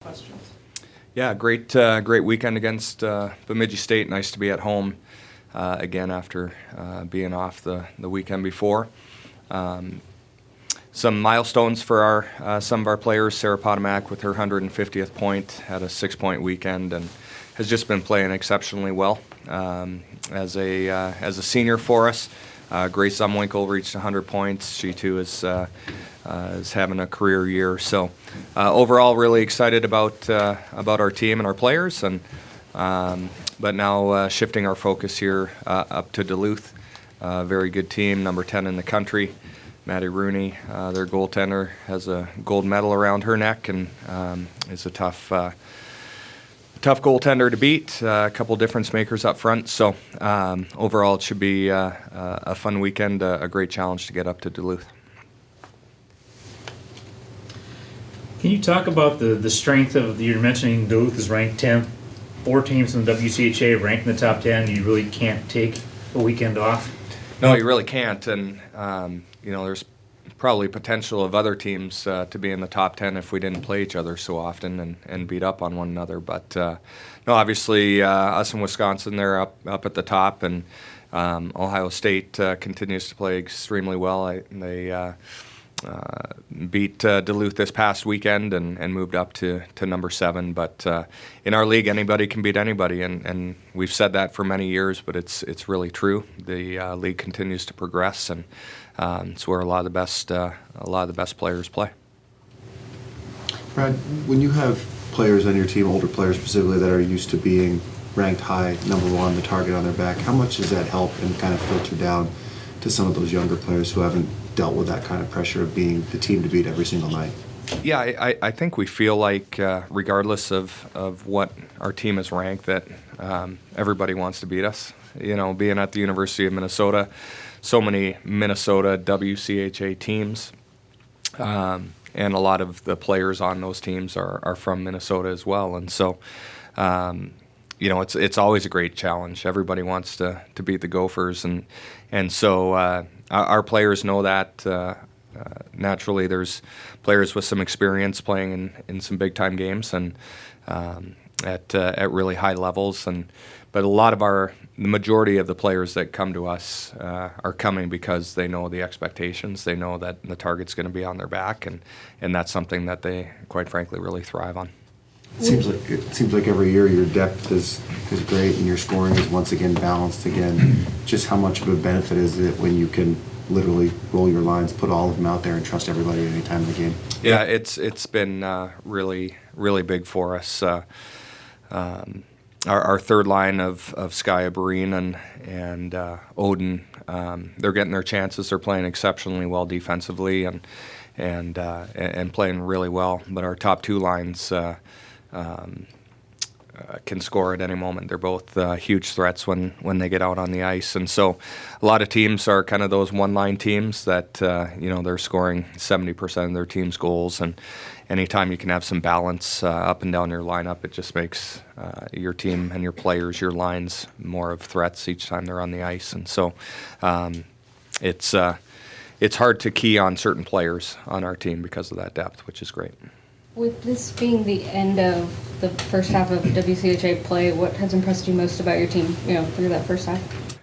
Questions? Yeah, great weekend against Bemidji State. Nice to be at home again after being off the weekend before. Some milestones for some of our players. Sarah Potomac with her 150th point had a 6-point weekend and has just been playing exceptionally well as a senior for us. Grace Zumwinkle reached 100 points. She too is having a career year. So overall, really excited about our team and our players. And but now shifting our focus here up to Duluth. Very good team, number 10 in the country. Maddie Rooney, their goaltender, has a gold medal around her neck and is a tough goaltender to beat. A couple difference makers up front. So overall, it should be a fun weekend, a great challenge to get up to Duluth. Can you talk about the strength of, you're mentioning Duluth is ranked 10th, 4 teams in the WCHA ranked in the top 10. You really can't take a weekend off? No, you really can't. And, there's probably potential of other teams to be in the top 10 if we didn't play each other so often and beat up on one another. But, no, obviously, us in Wisconsin, they're up at the top. And Ohio State continues to play extremely well. They beat Duluth this past weekend and moved up to number 7. But in our league, anybody can beat anybody, and we've said that for many years. But it's really true. The league continues to progress, and it's where a lot of the best players play. Brad, when you have players on your team, older players specifically, that are used to being ranked high, number 1, the target on their back, how much does that help and kind of filter down to some of those younger players who haven't dealt with that kind of pressure of being the team to beat every single night? Yeah, I think we feel like regardless of what our team is ranked, that everybody wants to beat us. Being at the University of Minnesota, so many Minnesota WCHA teams, and a lot of the players on those teams are from Minnesota as well. And so, it's always a great challenge. Everybody wants to beat the Gophers, and so our players know that. Naturally, there's players with some experience playing in some big-time games and at really high levels. But the majority of the players that come to us are coming because they know the expectations. They know that the target's going to be on their back, and that's something that they, quite frankly, really thrive on. It seems like every year your depth is great and your scoring is once again balanced again. Just how much of a benefit is it when you can literally roll your lines, put all of them out there, and trust everybody at any time in the game? Yeah, it's been really, really big for us. Our third line of Skya Breen and Odin, they're getting their chances. They're playing exceptionally well defensively and playing really well. But our top 2 lines can score at any moment. They're both huge threats when they get out on the ice. And so a lot of teams are kind of those one-line teams that, they're scoring 70% of their team's goals. And anytime you can have some balance up and down your lineup, it just makes your team and your players, your lines, more of threats each time they're on the ice. And so it's hard to key on certain players on our team because of that depth, which is great. With this being the end of the first half of WCHA play, what has impressed you most about your team, through that first half?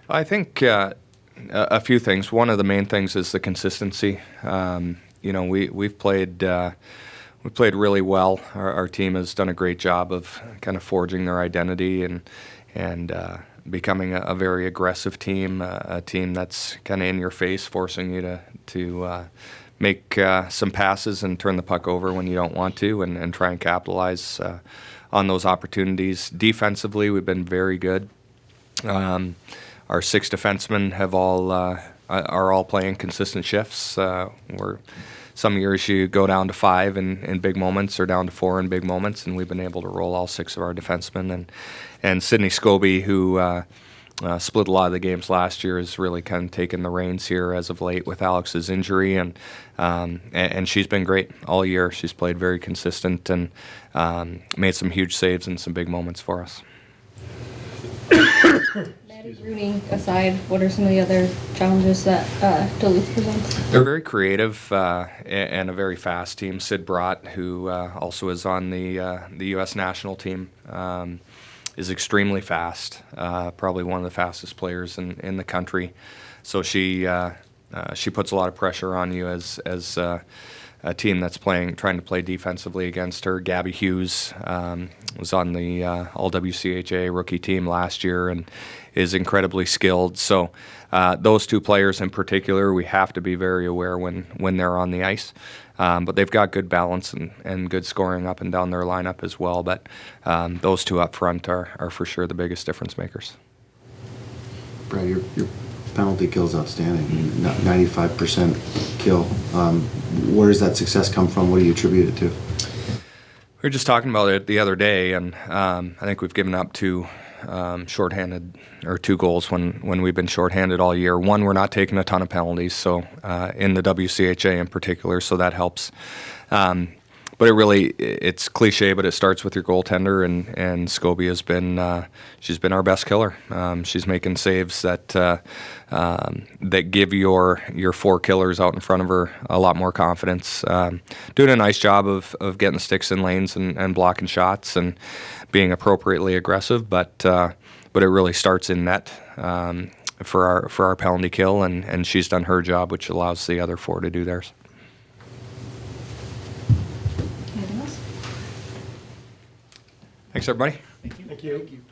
I think a few things. One of the main things is the consistency. We've played really well. Our team has done a great job of kind of forging their identity and becoming a very aggressive team, a team that's kind of in your face, forcing you to make some passes and turn the puck over when you don't want to, and try and capitalize on those opportunities. Defensively, we've been very good. Our 6 defensemen are all playing consistent shifts. Some years you go down to 5 in big moments, or down to 4 in big moments, and we've been able to roll all 6 of our defensemen. And Sydney Scobie, who split a lot of the games last year, has really kind of taken the reins here as of late with Alex's injury, and she's been great all year. She's played very consistent and made some huge saves in some big moments for us. Netting, Rooney aside, what are some of the other challenges that Duluth presents? They're very creative and a very fast team. Sid Brott, who also is on the U.S. national team, is extremely fast. Probably one of the fastest players in the country. So she puts a lot of pressure on you as a team that's trying to play defensively against her. Gabby Hughes was on the All WCHA rookie team last year and is incredibly skilled. So those two players in particular, we have to be very aware when they're on the ice. But they've got good balance and good scoring up and down their lineup as well. But those two up front are for sure the biggest difference makers. Brad, your penalty kill is outstanding. 95% kill. Where does that success come from? What do you attribute it to? We were just talking about it the other day, and I think we've given up two shorthanded or 2 goals when we've been shorthanded all year. One, we're not taking a ton of penalties, so in the WCHA in particular, so that helps. But it's cliche, but it starts with your goaltender, and Scobie has been she's been our best killer. She's making saves that give your 4 killers out in front of her a lot more confidence. Doing a nice job of getting sticks in lanes and blocking shots and being appropriately aggressive, but it really starts in net for our penalty kill, and she's done her job, which allows the other 4 to do theirs. Anything else? Thanks, everybody. Thank you. Thank you.